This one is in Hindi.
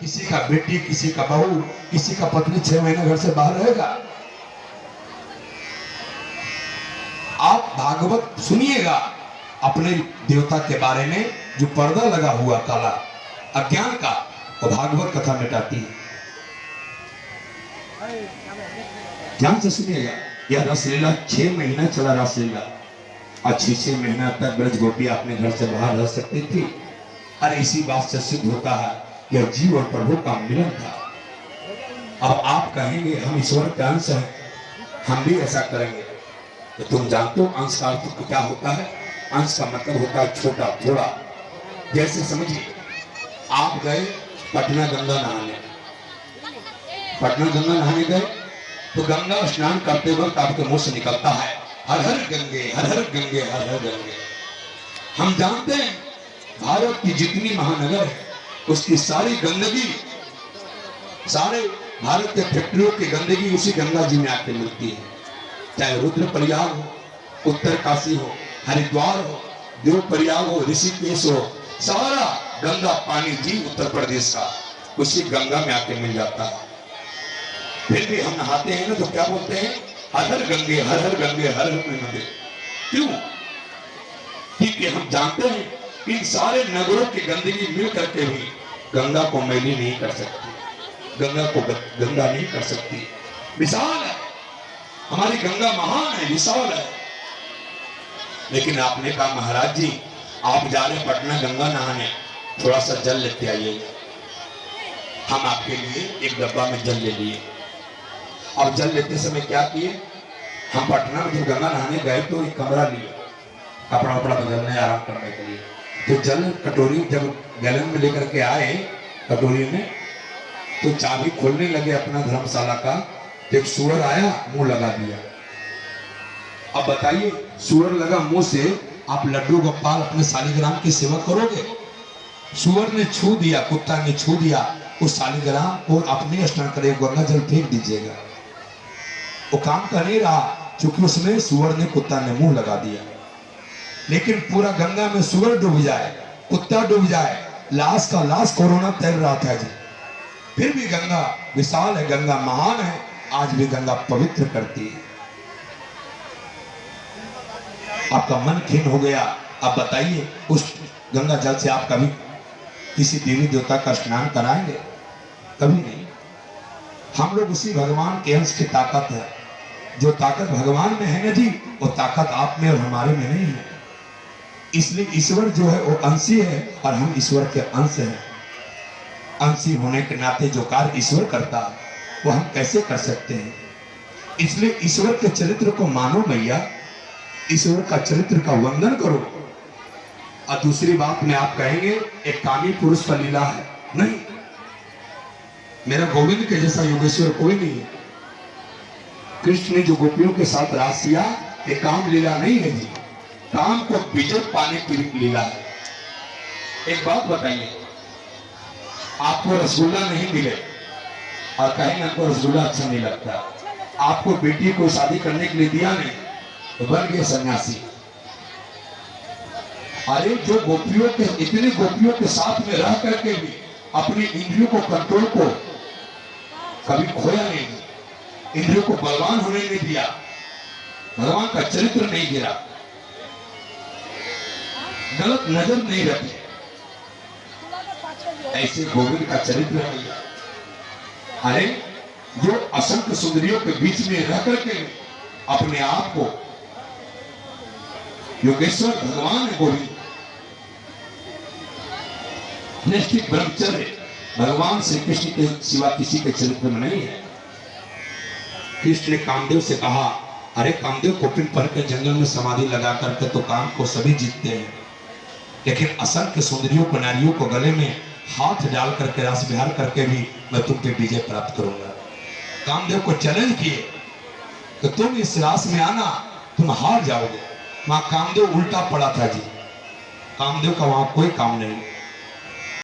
किसी का बेटी, किसी का बहू, किसी का पत्नी 6 महीने घर से बाहर रहेगा। आप भागवत सुनिएगा अपने देवता के बारे में, जो पर्दा लगा हुआ काला अज्ञान का, वो भागवत कथा मिटाती है। ध्यान से सुनिएगा। यह रसलीला 6 महीना चला रासलीला, और 6 महीना तक ब्रज गोपी अपने घर से बाहर रह सकती थी। अरे इसी बात से सिद्ध होता है कि जीव और प्रभु का मिलन था। अब आप कहेंगे हम ईश्वर के अंश हैं, हम भी ऐसा करेंगे, तो तुम जानते हो अंश का अर्थ क्या होता है? अंश का मतलब होता है छोटा, थोड़ा। जैसे समझिए आप गए पटना गंगा नहाने, पटना गंगा नहाने गए तो गंगा स्नान करते वक्त आपके मुंह से निकलता है हर हर गंगे, हर हर गंगे, हर हर गंगे। हम जानते हैं भारत की जितनी महानगर है उसकी सारी गंदगी, सारे भारत के फैक्ट्रियों की गंदगी उसी गंगा जी में आके मिलती है। चाहे रुद्रप्रयाग हो, उत्तर काशी हो, हरिद्वार हो, देवप्रयाग हो, ऋषिकेश हो, सारा गंगा पानी जी उत्तर प्रदेश का उसी गंगा में आके मिल जाता है। फिर भी हम नहाते हैं ना तो क्या बोलते हैं? हर हर गंगे, हर हर गंगे, हर हर गंगे। क्यों? क्योंकि हम जानते हैं इन सारे नगरों की गंदगी मिल करके भी गंगा को मैली नहीं कर सकती, गंगा को गंगा नहीं कर सकती। विशाल है हमारी गंगा, महान है, विशाल है। लेकिन आपने कहा महाराज जी आप जा रहे पटना गंगा नहाने, थोड़ा सा जल लेते आइए। हम आपके लिए एक डब्बा में जल ले लिए। और जल लेते समय क्या किए? हम पटना में जब गंगा नहाने गए तो एक कमरा लिए, कपड़ा वपड़ा बदलने, आराम करने के लिए। तो जल कटोरी जब गैलन में लेकर के आए कटोरी में, तो चाबी खोलने लगे अपना धर्मशाला का, तो एक सूअर आया, मुंह लगा दिया। अब बताइए सूअर लगा मुंह से आप लड्डू गोपाल अपने शालिग्राम की सेवा करोगे? सूअर ने छू दिया, कुत्ता ने छू दिया उस शालिग्राम को, अपने स्नान करे गंगा जल फेंक दीजिएगा। वो काम कर नहीं रहा क्योंकि उसमें सूअर ने, कुत्ता ने मुंह लगा दिया। लेकिन पूरा गंगा में सूअर डूब जाए, कुत्ता डूब जाए, लाश का लाश कोरोना तैर रहा था जी, फिर भी गंगा विशाल है, गंगा महान है, आज भी गंगा पवित्र करती है। आपका मन खिन्न हो गया, अब बताइए उस गंगा जल से आप कभी किसी देवी देवता का स्नान कराएंगे? कभी नहीं। हम लोग उसी भगवान के अंश की ताकत है, जो ताकत भगवान में है ना जी, वो ताकत आप में और हमारे में नहीं है। इसलिए ईश्वर जो है वो अंशी है और हम ईश्वर के अंश हैं। अंशी होने के नाते जो कार्य ईश्वर करता है वो हम कैसे कर सकते हैं? इसलिए ईश्वर के चरित्र को मानो मैया, ईश्वर का चरित्र का वंदन करो। और दूसरी बात में आप कहेंगे एक कामी पुरुष का लीला है, नहीं, मेरा गोविंद के जैसा योगेश्वर कोई नहीं है। कृष्ण ने जो गोपियों के साथ रास किया, ये काम लीला नहीं है जी, काम को विजय पाने की लीला है। एक बात बताइए, आपको रसगुल्ला नहीं मिले और कहेंगे हमको रसगुल्ला अच्छा नहीं लगता, आपको बेटी को शादी करने के लिए दिया नहीं तो बन गए सन्यासी। अरे जो गोपियों के, इतनी गोपियों के साथ में रह करके भी अपनी इंद्रियों को, कंट्रोल को कभी खोया नहीं, इंद्रियों को बलवान होने नहीं दिया, भगवान का चरित्र नहीं गिरा, गलत नजर नहीं रखी, ऐसे गोविंद का चरित्र है। अरे जो असंख्य सुंदरियों के बीच में रह करके अपने आप को योगेश्वर भगवान है गोविंद, निष्ठिक ब्रह्मचर्य भगवान श्री कृष्ण के सिवा किसी के चरित्र में नहीं है। कृष्ण ने कामदेव से कहा, अरे कामदेव कोपिन पर के जंगल में समाधि लगा करके तो काम को सभी जीतते हैं, लेकिन असंख्य सुंदरियों को, नारियों को गले में हाथ डाल करके रास विहार करके भी मैं तुम पे विजय प्राप्त करूंगा। कामदेव को चैलेंज किए तो तुम इस रास में आना, तुम हार जाओगे। वहां कामदेव उल्टा पड़ा था जी, कामदेव का वहां कोई काम नहीं।